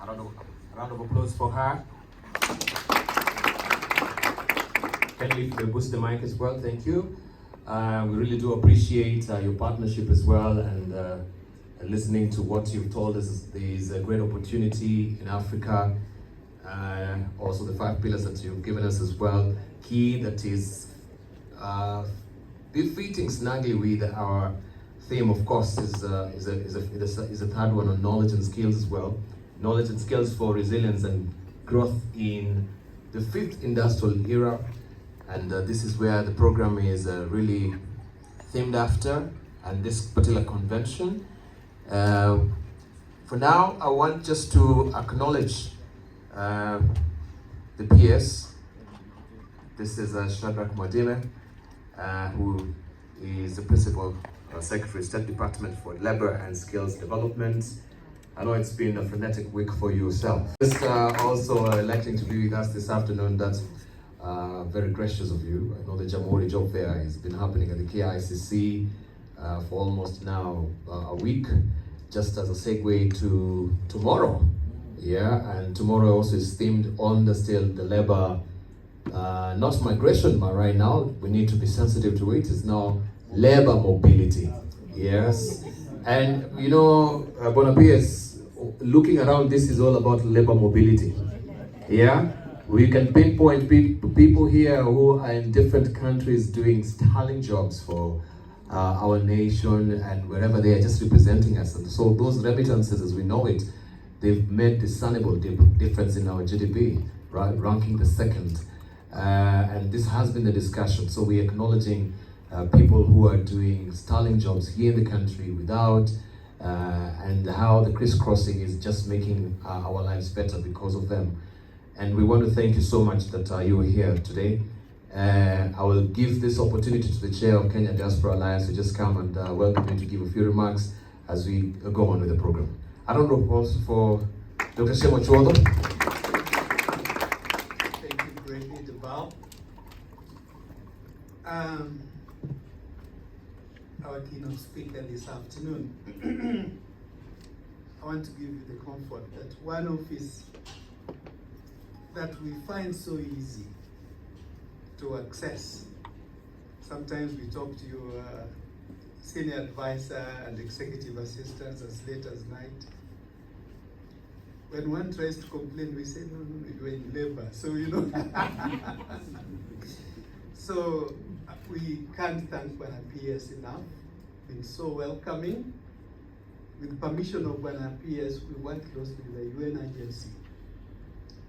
round of applause for her. Can we boost the mic as well? Thank you. We really do appreciate your partnership as well, and listening to what you've told us. There is a great opportunity in Africa. Also the 5 pillars that you've given us as well. Key that is befitting snugly with our theme, of course, is a third one on knowledge and skills as well. Knowledge and skills for resilience and growth in the 5th industrial era. And this is where the program is really themed after, and this particular convention. For now, I want just to acknowledge the PS. This is Shadrach Mwadile, who is the Principal Secretary, State Department for Labor and Skills Development. I know it's been a frenetic week for yourself. Just also electing to be with us this afternoon. That's very gracious of you. I know the Jamhuri Job Fair has been happening at the KICC for almost now a week, just as a segue to tomorrow. Yeah, and tomorrow also is themed on the labor, not migration, but right now we need to be sensitive to it. It's now labor mobility. Yes, and you know, Bonapies, looking around, this is all about labor mobility. Yeah, we can pinpoint people here who are in different countries doing sterling jobs for our nation, and wherever they are just representing us. And so those remittances, as we know it, they've made discernible difference in our GDP, right? Ranking the 2nd. And this has been the discussion. So we're acknowledging people who are doing sterling jobs here in the country without, and how the crisscrossing is just making our lives better because of them. And we want to thank you so much that you are here today. I will give this opportunity to the chair of Kenya Diaspora Alliance to just come and welcome you to give a few remarks as we go on with the program. I don't know also for Dr. Shemo Chuodo. Thank you greatly, Debal. Our keynote speaker this afternoon. I want to give you the comfort that one office that we find so easy to access. Sometimes we talk to your senior advisor and executive assistants as late as night. When one tries to complain, we say, no, you're in labor. So, you know. So we can't thank Bwana PS enough. Been so welcoming. With permission of Bwana PS, we work closely with the UN agency,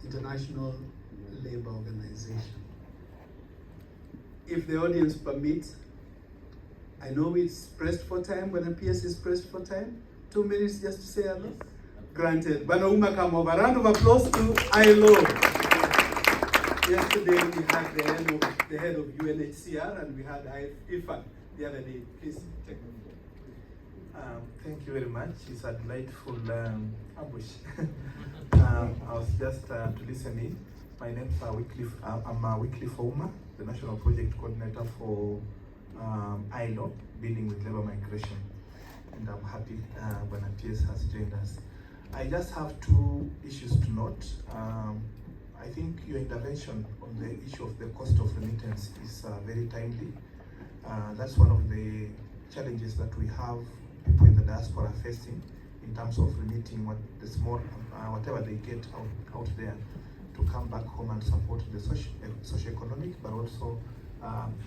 International Labour Organization. If the audience permits, I know it's pressed for time. When a PS is pressed for time, 2 minutes just to say hello. Granted. Bwana Uma, come over. Round of applause to ILO. Yesterday we had the head of UNHCR, and we had IFAN the other day. Please take the floor. Thank you very much. It's a delightful ambush. I was just to listen in. My name is Wycliffe. I'm Wycliffe Ouma, the National Project Coordinator for ILO, dealing with labor migration. And I'm happy when PS has joined us. I just have 2 issues to note. I think your intervention on the issue of the cost of remittance is very timely. That's one of the challenges that we have people in the diaspora facing in terms of remitting whatever they get out there to come back home and support the socio-economic, but also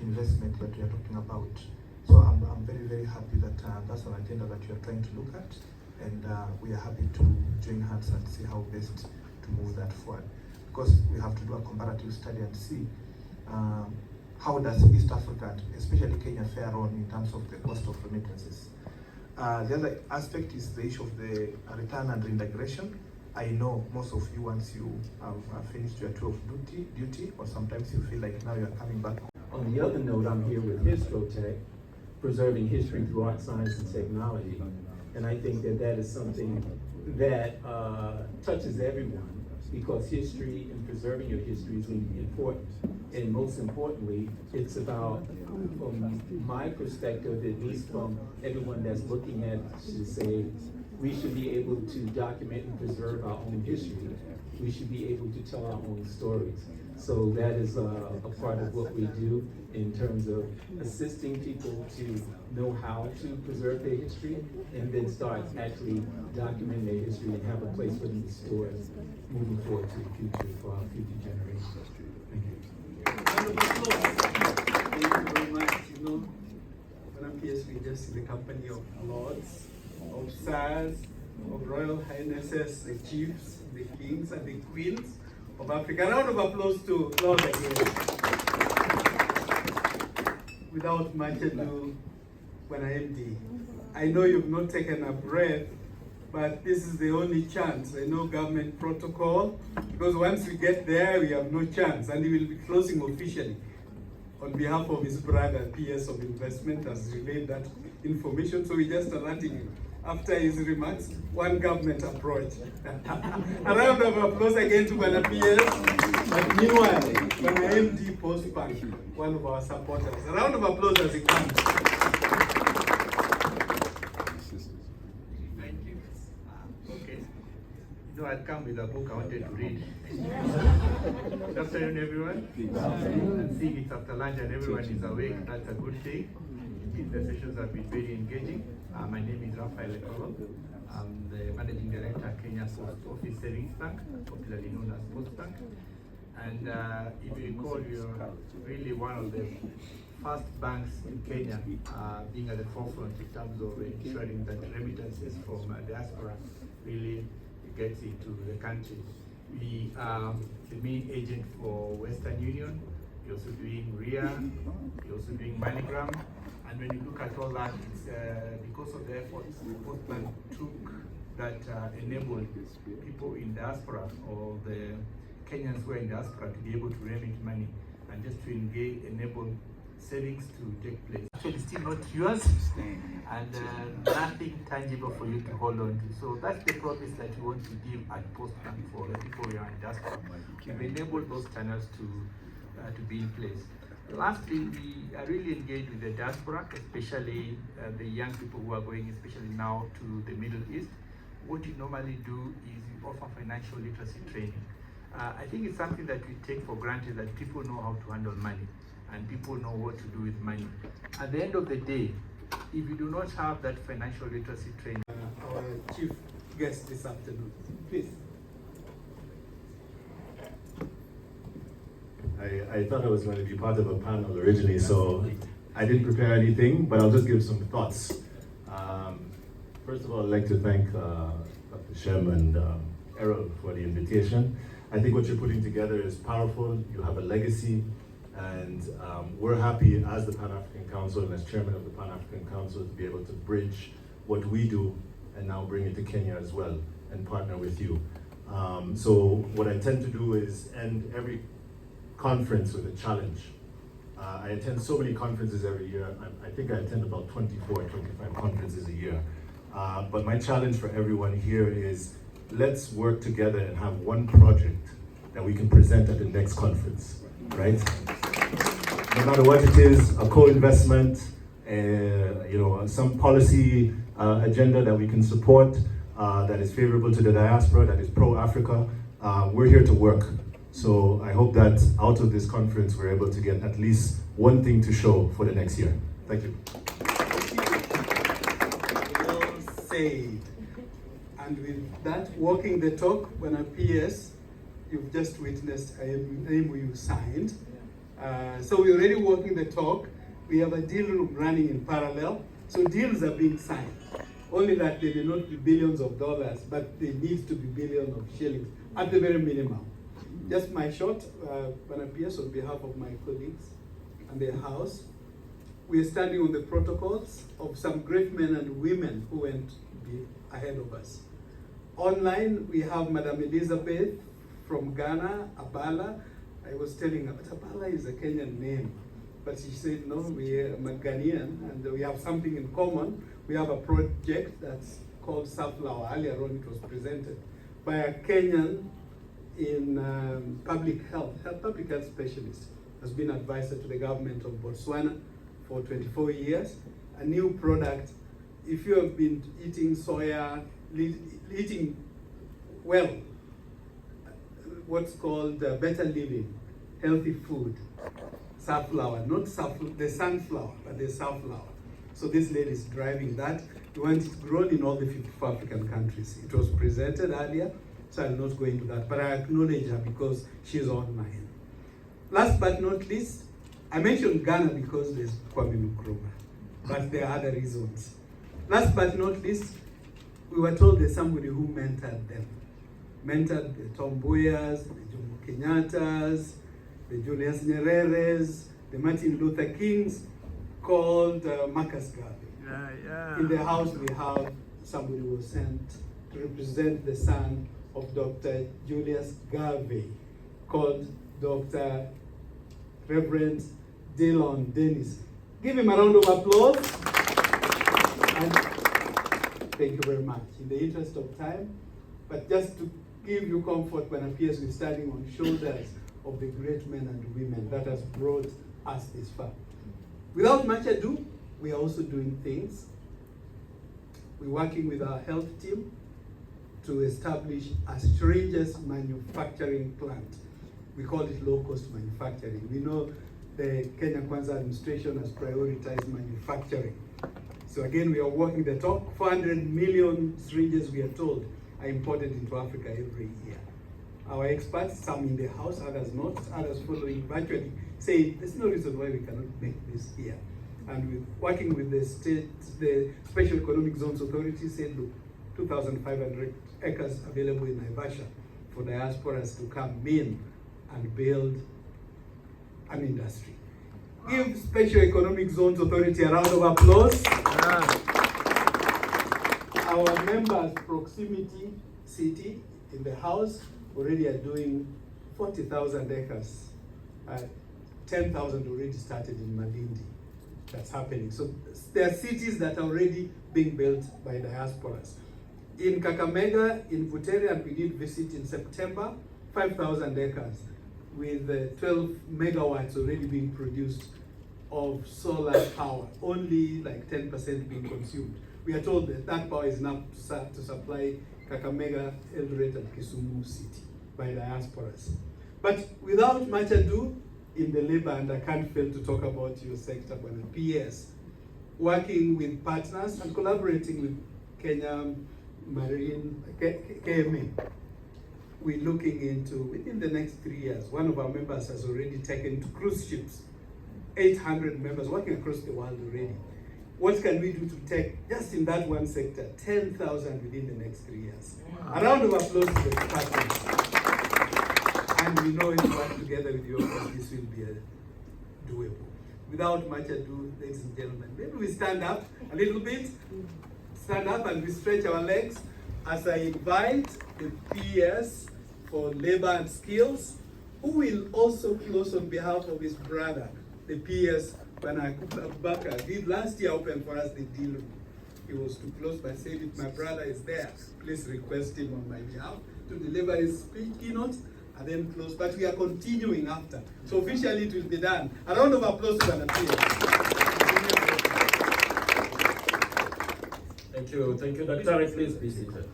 investment that we are talking about. So I'm very, very happy that that's an agenda that you are trying to look at, and we are happy to join hands and see how best to move that forward. Because we have to do a comparative study and see how does East Africa, especially Kenya, fare on in terms of the cost of remittances. The other aspect is the issue of the return and reintegration. I know most of you, once you have finished your tour of duty, or sometimes you feel like now you are coming back. On the other note, I'm here with Histrotech, preserving history through art, science, and technology. And I think that that is something that touches everyone, because history and preserving your history is important. And most importantly, it's about, from my perspective, at least from everyone that's looking at, to say, We should be able to document and preserve our own history. We should be able to tell our own stories. So that is a part of what we do in terms of assisting people to know how to preserve their history and then start actually documenting their history and have a place for them to store it moving forward to the future for our future generations. Thank you. Thank you very much. You know, when I'm here, we just in the company of lords, of sirs, of royal highnesses, the chiefs, the kings, and the queens of Africa. A round of applause to Lord again. Without much ado, when I MD, I know you've not taken a breath, but this is the only chance. I know government protocol, because once we get there, we have no chance, and he will be closing officially on behalf of his brother, PS of Investment, has relayed that information, so we just alerting him. After his remarks, one government approach. A round of applause again to Bwana PS. But meanwhile, Bwana MD Post Bank, one of our supporters. A round of applause as he comes. Thank you. Okay. So I'd come with a book I wanted to read. Good afternoon, everyone. And seeing it's after lunch and everyone is awake, that's a good thing. Indeed, the sessions have been very engaging. My name is Raphael Ekolo. I'm the Managing Director at Kenya Post Office Savings Bank, popularly known as Post Bank. And if you recall, you're really one of the first banks in Kenya being at the forefront in terms of ensuring that remittances from diaspora really gets into the country. We are the main agent for Western Union. We're also doing RIA, we're also doing MoneyGram. And when you look at all that, it's because of the efforts the Post Bank took that enabled people in diaspora or the Kenyans who are in diaspora to be able to remit money and just to enable savings to take place. Actually, still not yours, and nothing tangible for you to hold on to. So that's the promise that we want to give at Post Bank for the people who are in diaspora. We've enabled those channels to be in place. Lastly, we are really engaged with the diaspora, especially the young people who are going, especially now, to the Middle East. What we normally do is we offer financial literacy training. I think it's something that we take for granted, that people know how to handle money and people know what to do with money. At the end of the day, if you do not have that financial literacy training, Our chief guest this afternoon, please. I thought I was going to be part of a panel originally, so I didn't prepare anything, but I'll just give some thoughts. First of all, I'd like to thank Dr. Shem and Errol for the invitation. I think what you're putting together is powerful. You have a legacy, and we're happy as the Pan-African Council and as chairman of the Pan-African Council to be able to bridge what we do and now bring it to Kenya as well and partner with you. So what I tend to do is end every conference with a challenge. I attend so many conferences every year. I think I attend about 24, 25 conferences a year. But my challenge for everyone here is let's work together and have one project that we can present at the next conference, right? No matter what it is, a co-investment, some policy agenda that we can support that is favorable to the diaspora, that is pro-Africa. We're here to work. So I hope that out of this conference, we're able to get at least one thing to show for the next year. Thank you. Well said. And with that, walking the talk, when I PS, you've just witnessed an MOU signed. So we're already walking the talk. We have a deal room running in parallel. So deals are being signed. Only that they may not be billions of dollars, but they need to be billions of shillings at the very minimum. Just my short, when I PS on behalf of my colleagues and their house, we are standing on the protocols of some great men and women who went ahead of us. Online, we have Madam Elizabeth from Ghana, Abala. I was telling her, but Abala is a Kenyan name. But she said, no, we are Ghanaian, and we have something in common. We have a project that's called Sunflower. Earlier on, it was presented by a Kenyan in public health specialist, has been advisor to the government of Botswana for 24 years. A new product, if you have been eating soya, eating well, what's called better living, healthy food, safflower, not the sunflower, but the safflower. So this lady is driving that. We want it grown in all the 54 African countries. It was presented earlier, so I'll not go into that, but I acknowledge her because she's online. Last but not least, I mentioned Ghana because there's Kwame Nkrumah, but there are other reasons. Last but not least, we were told there's somebody who mentored them. Mentored the Tom Mboyas, the Jomo Kenyattas, the Julius Nyereres, the Martin Luther Kings, called Marcus Garvey. In the house we have somebody who was sent to represent the son of Dr. Julius Garvey, called Dr. Reverend Dillon Dennis. Give him a round of applause. And thank you very much. In the interest of time, but just to give you comfort when appears we're standing on shoulders of the great men and women that has brought us this far. Without much ado, we are also doing things. We're working with our health team to establish a strangers manufacturing plant. We call it low-cost manufacturing. We know the Kenya Kwanza administration has prioritized manufacturing. So again, we are working the talk. 400 million syringes, we are told, are imported into Africa every year. Our experts, some in the house, others not, others following virtually, say there's no reason why we cannot make this here. And we're working with the state, the Special Economic Zones Authority said, look, 2,500 acres available in Naivasha for diasporas to come in and build an industry. Give Special Economic Zones Authority a round of applause. Our members, Proximity City in the house, already are doing 40,000 acres. 10,000 already started in Malindi. That's happening. So there are cities that are already being built by diasporas. In Kakamega, in Butere, and we did visit in September, 5,000 acres with 12 megawatts already being produced of solar power, only like 10% being consumed. We are told that that power is enough to supply Kakamega, Eldoret, and Kisumu City by diasporas. But without much ado, in the labor, and I can't fail to talk about your sector, Bwana PS, working with partners and collaborating with Kenya Marine, KMA. We're looking into, within the next 3 years, one of our members has already taken to cruise ships, 800 members working across the world already. What can we do to take, just in that one sector, 10,000 within the next 3 years? Wow. A round of applause to the department. And we know if we work together with you, this will be doable. Without much ado, ladies and gentlemen, maybe we stand up a little bit, stand up and we stretch our legs as I invite the PS for Labor and Skills, who will also close on behalf of his brother, the PS Bwana Abubakar did last year open for us the deal room. He was to close by saying, if my brother is there, please request him on my behalf to deliver his speech keynote and then close. But we are continuing after. So officially it will be done. A round of applause to Bwana PS. Thank you, Dr. Please be seated.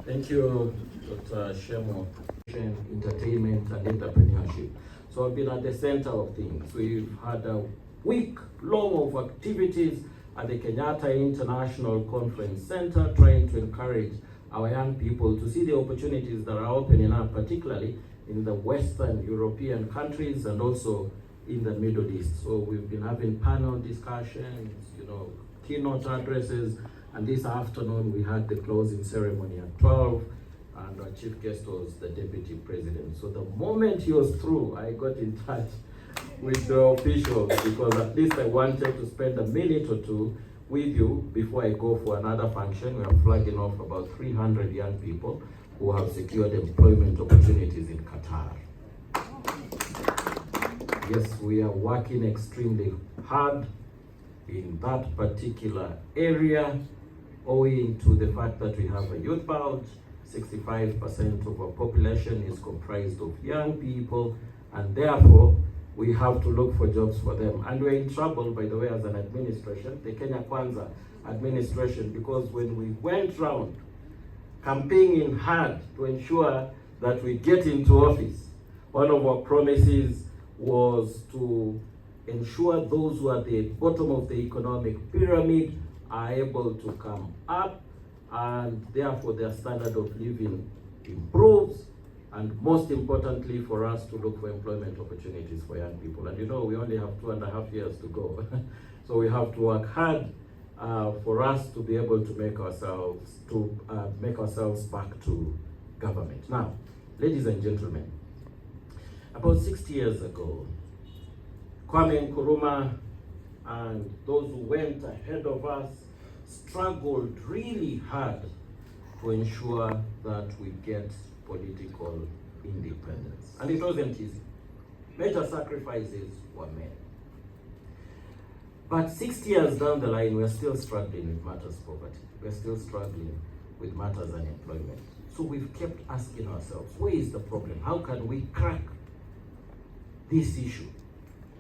Thank you, Dr. Shemo. Entertainment and entrepreneurship. So I've been at the center of things. We've had a week long of activities at the Kenyatta International Conference Center, trying to encourage our young people to see the opportunities that are opening up, particularly in the Western European countries and also in the Middle East. So we've been having panel discussions, keynote addresses, and this afternoon we had the closing ceremony at 12, and our chief guest was the deputy president. So the moment he was through, I got in touch with the officials because at least I wanted to spend a minute or two with you before I go for another function. We are flagging off about 300 young people who have secured employment opportunities in Qatar. Yes, we are working extremely hard in that particular area, owing to the fact that we have a youth bulge. 65% of our population is comprised of young people, and therefore we have to look for jobs for them. And we're in trouble, by the way, as an administration. The Kenya Kwanza administration, because when we went round campaigning hard to ensure that we get into office, one of our promises was to ensure those who are at the bottom of the economic pyramid are able to come up, and therefore their standard of living improves, and most importantly for us to look for employment opportunities for young people. And you know, we only have 2.5 years to go. So we have to work hard for us to be able to make ourselves back to government. Now, ladies and gentlemen, about 60 years ago, Kwame Nkrumah and those who went ahead of us struggled really hard to ensure that we get political independence. And it wasn't easy. Major sacrifices were made. But 60 years down the line, we're still struggling with matters of poverty. We're still struggling with matters of unemployment. So we've kept asking ourselves, where is the problem? How can we crack this issue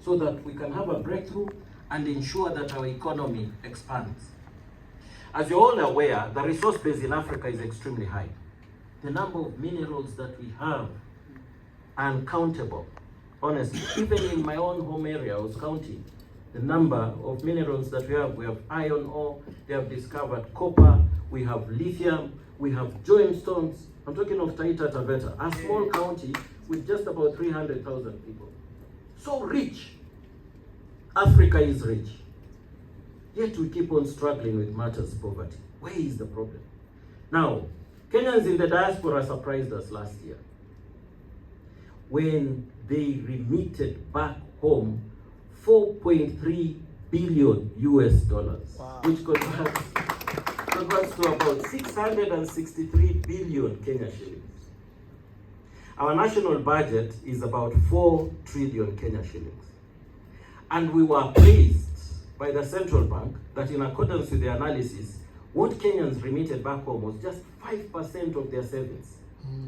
so that we can have a breakthrough and ensure that our economy expands? As you're all aware, the resource base in Africa is extremely high. The number of minerals that we have are uncountable. Honestly, even in my own home area, I was counting the number of minerals that we have. We have iron ore, they have discovered copper, we have lithium, we have gemstones. I'm talking of Taita Taveta, a small county with just about 300,000 people. So rich. Africa is rich. Yet we keep on struggling with matters of poverty. Where is the problem? Now, Kenyans in the diaspora surprised us last year when they remitted back home $4.3 billion US, wow, which converts to about 663 billion Kenya shillings. Our national budget is about 4 trillion Kenya shillings. And we were praised by the central bank that in accordance with the analysis, what Kenyans remitted back home was just 5% of their savings.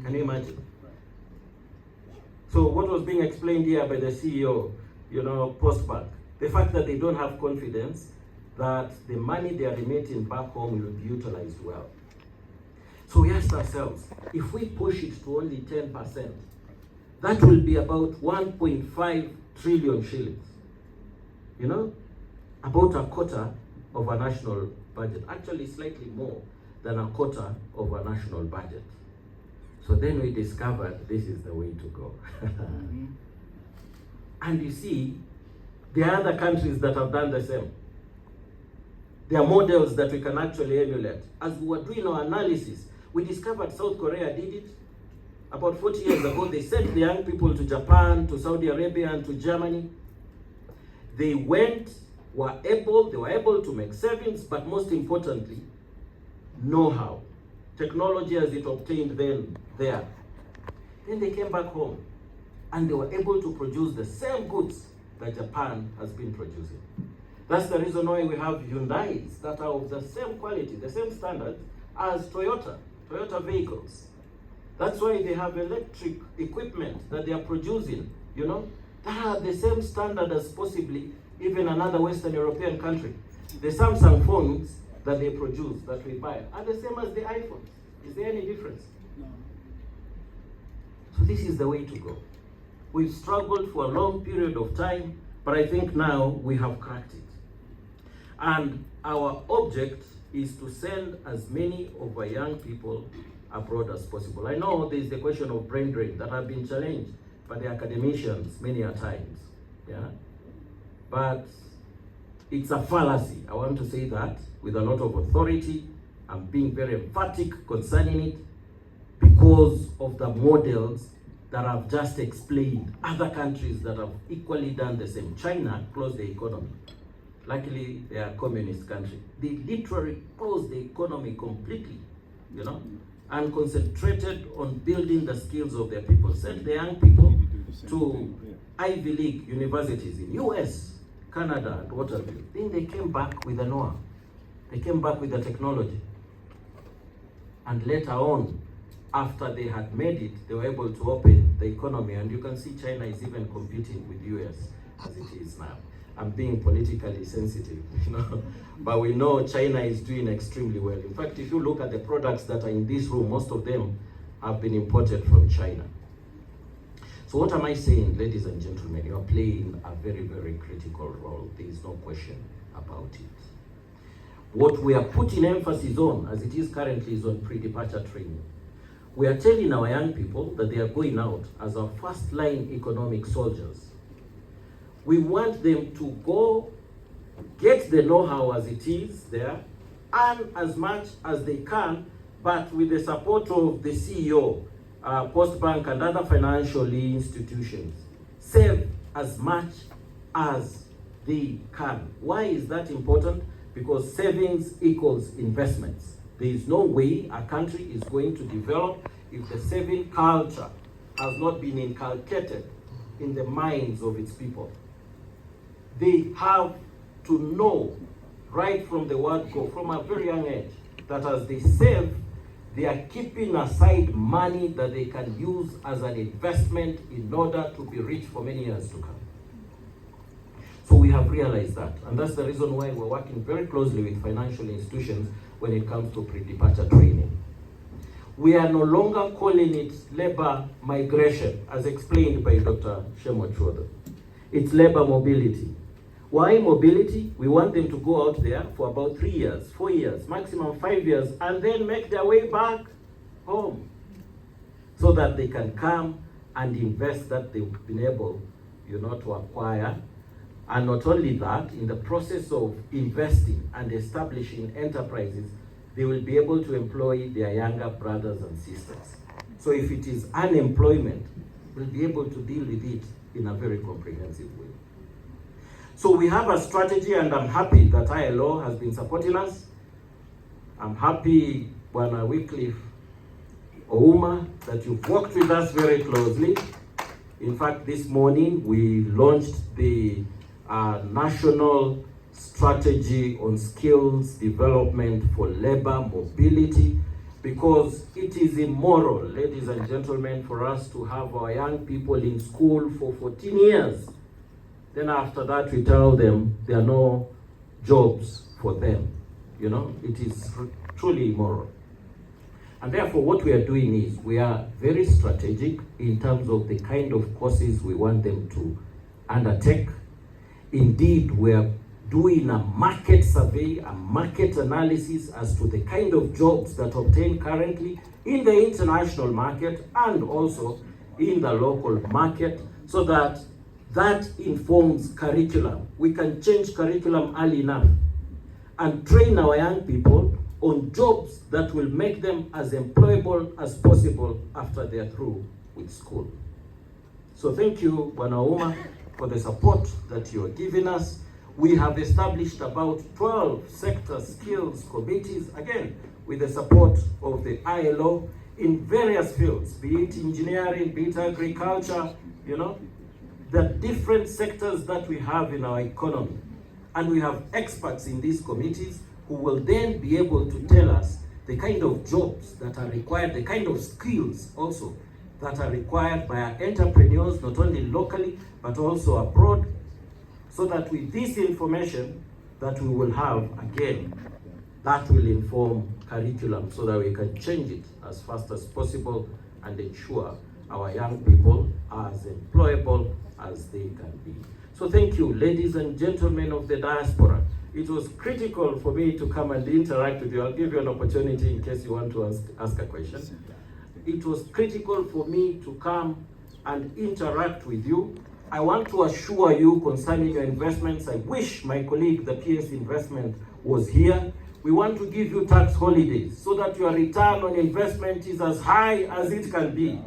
Can you imagine? So what was being explained here by the CEO, post-bank, the fact that they don't have confidence that the money they are remitting back home will be utilized well. So we asked ourselves, if we push it to only 10%, that will be about 1.5 trillion shillings. About a quarter of our national budget, actually slightly more than a quarter of our national budget. So then we discovered this is the way to go. And you see, there are other countries that have done the same. There are models that we can actually emulate. As we were doing our analysis, we discovered South Korea did it. About 40 years ago, they sent the young people to Japan, to Saudi Arabia, and to Germany. They were able to make savings, but most importantly, know-how. Technology as it obtained then there. Then they came back home and they were able to produce the same goods that Japan has been producing. That's the reason why we have Hyundais that are of the same quality, the same standard as Toyota vehicles. That's why they have electric equipment that they are producing, that are the same standard as possibly even another Western European country. The Samsung phones that they produce, that we buy, are the same as the iPhones. Is there any difference? No. So this is the way to go. We've struggled for a long period of time, but I think now we have cracked it. And our object is to send as many of our young people abroad as possible. I know there is the question of brain drain that have been challenged by the academicians many a times. But it's a fallacy. I want to say that with a lot of authority. I'm being very emphatic concerning it because of the models that I've just explained. Other countries that have equally done the same. China closed the economy. Luckily, they are a communist country. They literally closed the economy completely, and concentrated on building the skills of their people. Sent the young people to Ivy League universities in US, Canada, and what have you. Then they came back with the know-how. They came back with the technology. And later on, after they had made it, they were able to open the economy. And you can see China is even competing with US as it is now. I'm being politically sensitive, you know. But we know China is doing extremely well. In fact, if you look at the products that are in this room, most of them have been imported from China. So what am I saying, ladies and gentlemen? You are playing a very, very critical role. There is no question about it. What we are putting emphasis on, as it is currently, is on pre-departure training. We are telling our young people that they are going out as our first-line economic soldiers. We want them to go get the know-how as it is there, earn as much as they can, but with the support of the CEO, Postbank and other financial institutions, save as much as they can. Why is that important? Because savings equals investments. There is no way a country is going to develop if the saving culture has not been inculcated in the minds of its people. They have to know right from the word go, from a very young age, that as they save, they are keeping aside money that they can use as an investment in order to be rich for many years to come. So we have realized that, and that's the reason why we're working very closely with financial institutions when it comes to pre-departure training. We are no longer calling it labor migration, as explained by Dr. Shemo Chwodo. It's labor mobility. Why mobility? We want them to go out there for about 3 years, 4 years, maximum 5 years, and then make their way back home so that they can come and invest that they've been able, to acquire. And not only that, in the process of investing and establishing enterprises, they will be able to employ their younger brothers and sisters. So if it is unemployment, we'll be able to deal with it in a very comprehensive way. So we have a strategy, and I'm happy that ILO has been supporting us. I'm happy, Bwana Wycliffe Ouma, that you've worked with us very closely. In fact, this morning we launched the National Strategy on Skills Development for Labor Mobility, because it is immoral, ladies and gentlemen, for us to have our young people in school for 14 years. Then after that, we tell them there are no jobs for them. It is truly immoral. And therefore, what we are doing is we are very strategic in terms of the kind of courses we want them to undertake. Indeed, we are doing a market survey, a market analysis as to the kind of jobs that obtain currently in the international market and also in the local market, so that informs curriculum. We can change curriculum early enough and train our young people on jobs that will make them as employable as possible after they're through with school. So thank you, Bwana Ouma, for the support that you're giving us. We have established about 12 sector skills committees, again, with the support of the ILO in various fields, be it engineering, be it agriculture, the different sectors that we have in our economy. And we have experts in these committees who will then be able to tell us the kind of jobs that are required, the kind of skills also that are required by our entrepreneurs, not only locally, but also abroad, so that with this information that we will have, again, that will inform curriculum so that we can change it as fast as possible and ensure our young people are as employable as they can be. So thank you, ladies and gentlemen of the diaspora. It was critical for me to come and interact with you. I'll give you an opportunity in case you want to ask a question. It was critical for me to come and interact with you. I want to assure you concerning your investments. I wish my colleague, the PS Investment, was here. We want to give you tax holidays so that your return on investment is as high as it can be.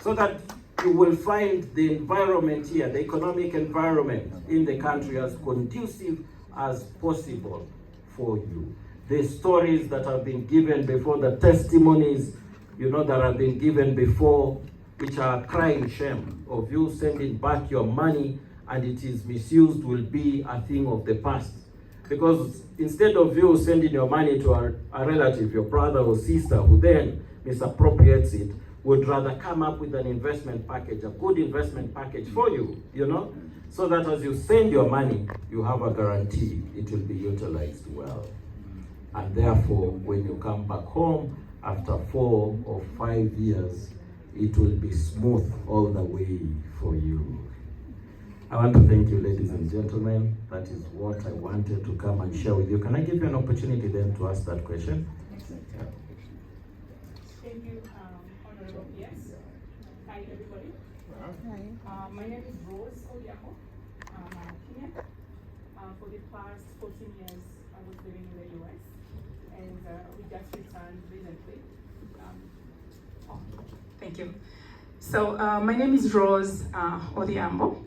So that you will find the environment here, the economic environment in the country, as conducive as possible for you. The stories that have been given before, the testimonies, that have been given before, which are crying shame of you sending back your money and it is misused, will be a thing of the past. Because instead of you sending your money to a relative, your brother or sister, who then misappropriates it, would rather come up with an investment package, a good investment package for you, you know, so that as you send your money, you have a guarantee it will be utilized well. And therefore, when you come back home after 4 or 5 years, it will be smooth all the way for you. I want to thank you, ladies and gentlemen. That is what I wanted to come and share with you. Can I give you an opportunity then to ask that question? Yeah. Thank you, Honorable. Yes. Hi, everybody. Hi. My name is Rose Odiako. I'm Kenyan. For the past 14 years, I was living in the US, and we just returned recently. Thank you. So my name is Rose Odiambo.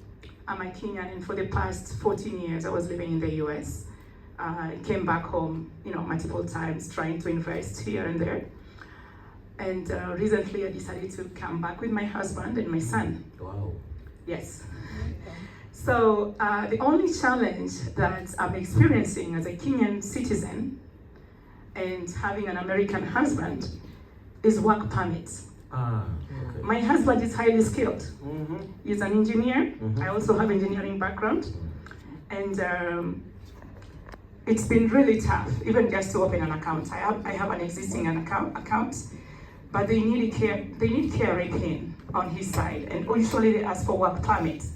I'm a Kenyan, and for the past 14 years, I was living in the US. I came back home, multiple times, trying to invest here and there. And recently, I decided to come back with my husband and my son. Wow. Yes. So the only challenge that I'm experiencing as a Kenyan citizen and having an American husband is work permits. Okay. My husband is highly skilled. Mm-hmm. He's an engineer. Mm-hmm. I also have engineering background. And it's been really tough, even just to open an account. I have an existing account, but they need KRA on his side, and usually they ask for work permits.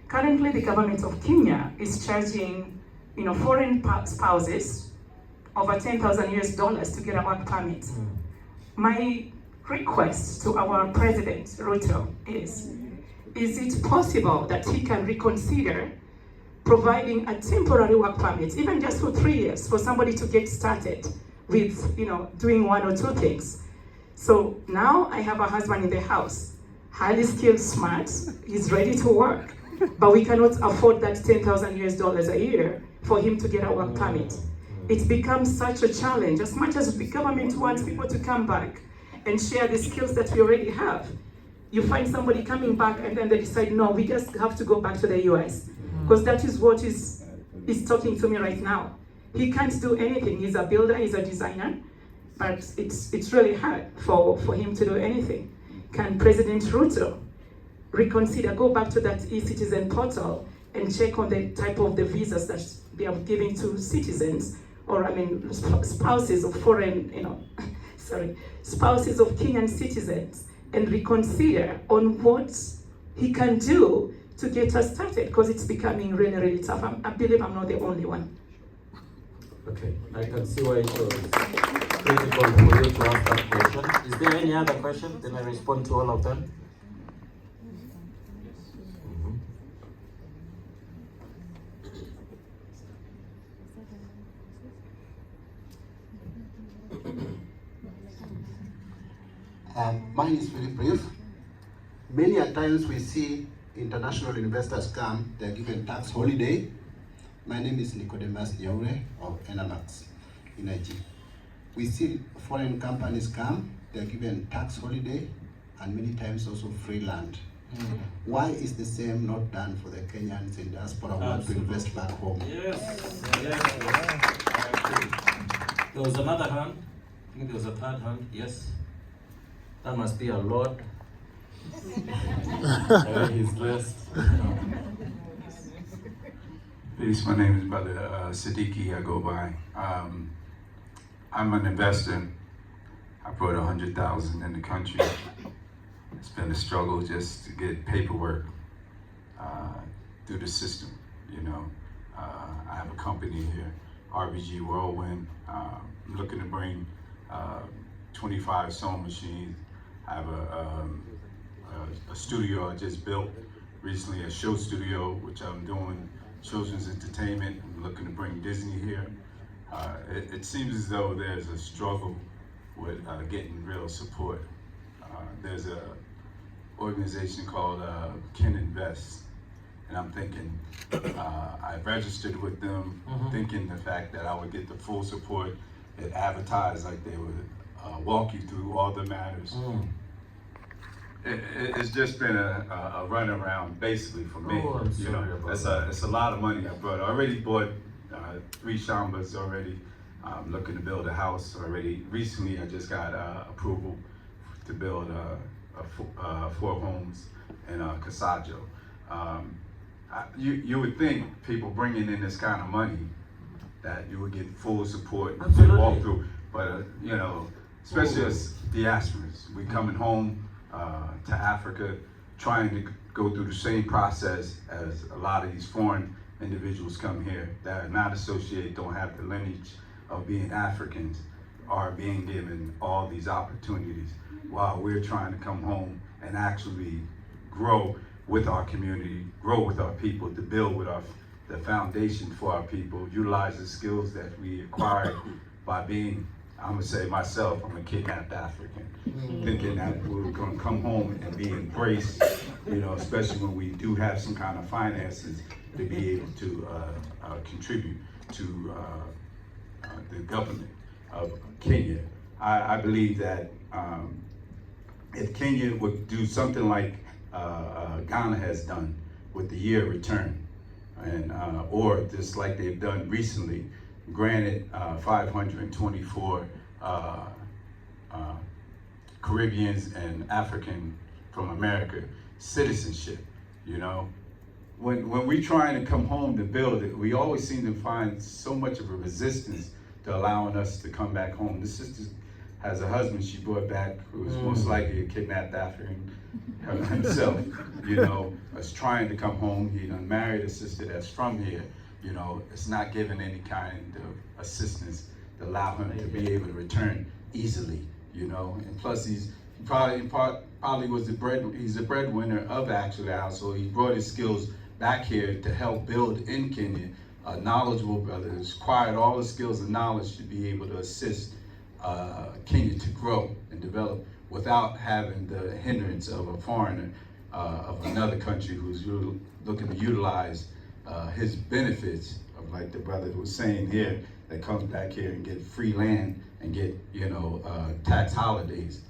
Currently, the government of Kenya is charging, foreign spouses over $10,000 to get a work permit. My request to our President Ruto is it possible that he can reconsider providing a temporary work permit, even just for 3 years, for somebody to get started with, doing 1 or 2 things. So now I have a husband in the house, highly skilled, smart, he's ready to work, but we cannot afford that $10,000 a year for him to get a work permit. It's become such a challenge. As much as the government wants people to come back and share the skills that we already have, you find somebody coming back and then they decide, no, we just have to go back to the US. Because that is what is talking to me right now. He can't do anything. He's a builder, he's a designer, but it's really hard for him to do anything. Can President Ruto reconsider, go back to that e-citizen portal and check on the type of the visas that they are giving to citizens, or spouses of foreign, spouses of Kenyan citizens, and reconsider on what he can do to get us started, because it's becoming really, really tough. I believe I'm not the only one. Okay, I can see why it was critical for you to ask that question. Is there any other question? Then I respond to all of them. Mine is very brief. Many a times we see international investors come, they're given tax holiday. My name is Nicodemus Nyaure of Enamax in IG. We see foreign companies come, they're given tax holiday, and many times also free land. Why is the same not done for the Kenyans in diaspora who want to invest back home? Yes. There was another hand. I think there was a third hand. Yes. That must be a Lord. He's blessed. Peace, my name is Brother Siddiqui, I go by. I'm an investor. I brought 100,000 in the country. It's been a struggle just to get paperwork through the system, I have a company here, RBG Whirlwind. I'm looking to bring 25 sewing machines. I have a studio I just built recently, a show studio, which I'm doing children's entertainment. I'm looking to bring Disney here. It seems as though there's a struggle with getting real support. There's a organization called Can Invest, and I'm thinking, I registered with them, thinking the fact that I would get the full support. It advertised like they would walk you through all the matters. It's just been a run around basically for me. It's a lot of money I brought. I already bought 3 shambas already. Looking to build a house already. Recently, I just got approval to build 4 homes in Casajo. You would think people bringing in this kind of money that you would get full support and walk through, but you know, especially as diasporas, we coming home to Africa, trying to go through the same process as a lot of these foreign individuals come here that are not associated, don't have the lineage of being Africans, are being given all these opportunities while we're trying to come home and actually grow with our community, grow with our people, to build with the foundation for our people, utilize the skills that we acquired by being, I'm gonna say myself, I'm a kidnapped African, thinking that we're gonna come home and be embraced, you know, especially when we do have some kind of finances to be able to contribute to the government of Kenya. I believe that if Kenya would do something like Ghana has done with the year return, and or just like they've done recently, granted 524 Caribbeans and African from America citizenship, you know. When we're trying to come home to build it, we always seem to find so much of a resistance to allowing us to come back home. This sister has a husband she brought back who was most likely a kidnapped African himself, you know, is trying to come home. He done married a sister that's from here, you know. It's not given any kind of assistance to allow him to be able to return easily, you know. And plus he probably was he's the breadwinner of actually the household. He brought his skills back here to help build in Kenya. A knowledgeable brother who's acquired all the skills and knowledge to be able to assist Kenya to grow and develop without having the hindrance of a foreigner of another country who's looking to utilize his benefits of, like the brother was saying here, that comes back here and get free land and get, you know, tax holidays.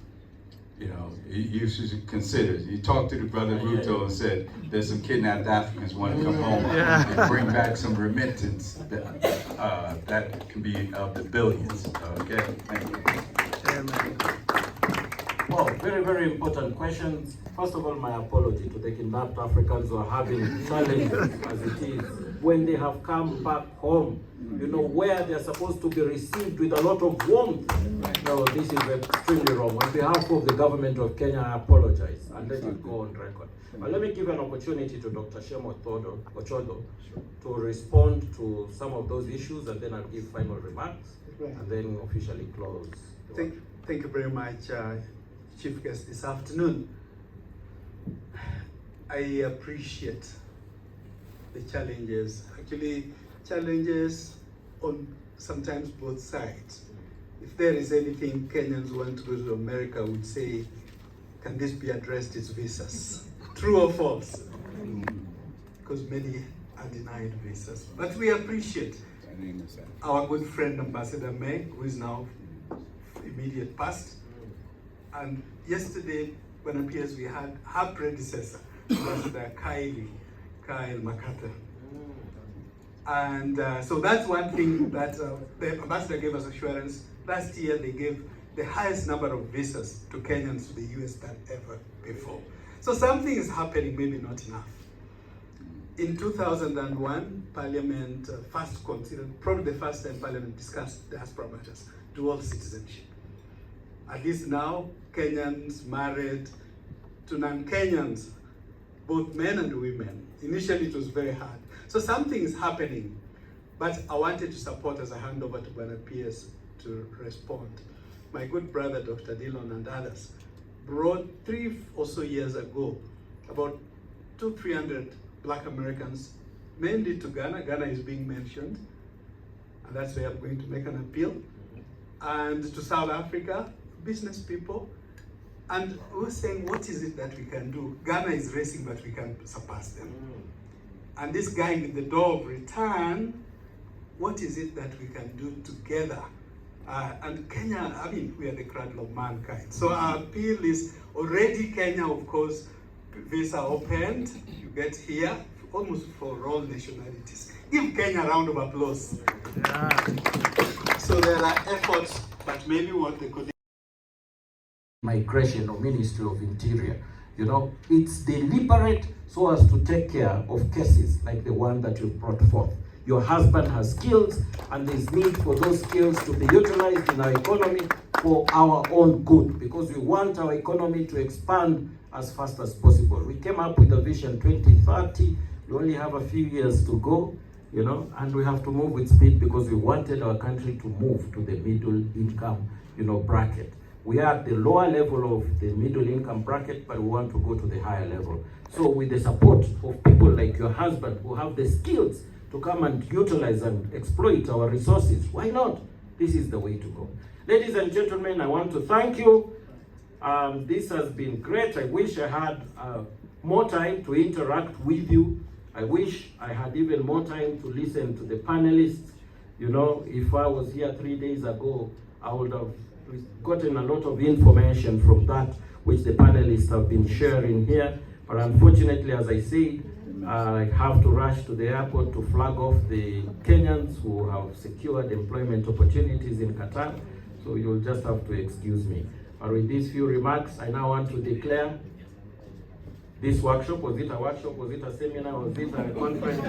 You know, you should consider. You talked to the brother Ruto and said there's some kidnapped Africans want to come home and bring back some remittance that can be of the billions. Okay, thank you. Well, very, very important questions. First of all, my apology to the kidnapped Africans who are having challenges as it is when they have come back home, you know, where they're supposed to be received with a lot of warmth. No, this is extremely wrong. On behalf of the government of Kenya, I apologize and let it go on record. But let me give an opportunity to Dr. Shemo Ochodo to respond to some of those issues, and then I'll give final remarks and then officially close. Thank you very much, Chief Guest, this afternoon. I appreciate the challenges, actually challenges on sometimes both sides. If there is anything Kenyans want to go to America would say, can this be addressed as visas? True or false? Because many are denied visas. But we appreciate our good friend Ambassador Meg, who is now immediate past. And yesterday, when it appears we had her predecessor, Ambassador Kyle MacArthur. And so that's one thing that the ambassador gave us assurance. Last year, they gave the highest number of visas to Kenyans to the US than ever before. So something is happening, maybe not enough. In 2001, Parliament first considered, probably the first time Parliament discussed diaspora matters, dual citizenship. At least now, Kenyans married to non-Kenyans, both men and women. Initially, it was very hard. So something is happening, but I wanted to support as I hand over to Bernard Pierce to respond. My good brother, Dr. Dillon, and others brought 3 or so years ago about 200-300 Black Americans, mainly to Ghana. Ghana is being mentioned, and that's where I'm going to make an appeal. And to South Africa, business people. And we're saying, what is it that we can do? Ghana is racing, but we can surpass them. And this guy with the door of return, what is it that we can do together? And Kenya, I mean, we are the cradle of mankind. So our appeal is already Kenya, of course, visa opened. You get here, almost for all nationalities. Give Kenya a round of applause. Yeah. So there are efforts, but maybe what they could Migration or Ministry of Interior. You know, it's deliberate so as to take care of cases like the one that you brought forth. Your husband has skills, and there's need for those skills to be utilized in our economy for our own good, because we want our economy to expand as fast as possible. We came up with a vision 2030. We only have a few years to go, you know, and we have to move with speed because we wanted our country to move to the middle income, you know, bracket. We are at the lower level of the middle income bracket, but we want to go to the higher level. So with the support of people like your husband who have the skills to come and utilize and exploit our resources, why not? This is the way to go. Ladies and gentlemen, I want to thank you. This has been great. I wish I had more time to interact with you. I wish I had even more time to listen to the panelists. You know, if I was here 3 days ago, I would have gotten a lot of information from that which the panelists have been sharing here. But unfortunately, as I said, I have to rush to the airport to flag off the Kenyans who have secured employment opportunities in Qatar. So you'll just have to excuse me. But with these few remarks, I now want to declare this workshop. Was it a workshop? Was it a seminar? Was it a conference?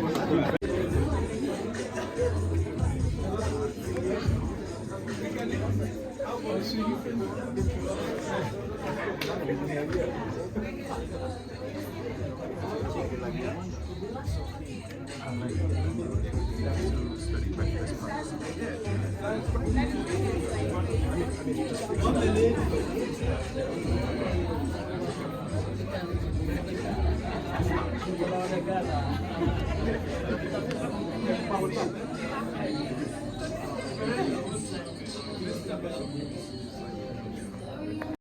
Vamos lá.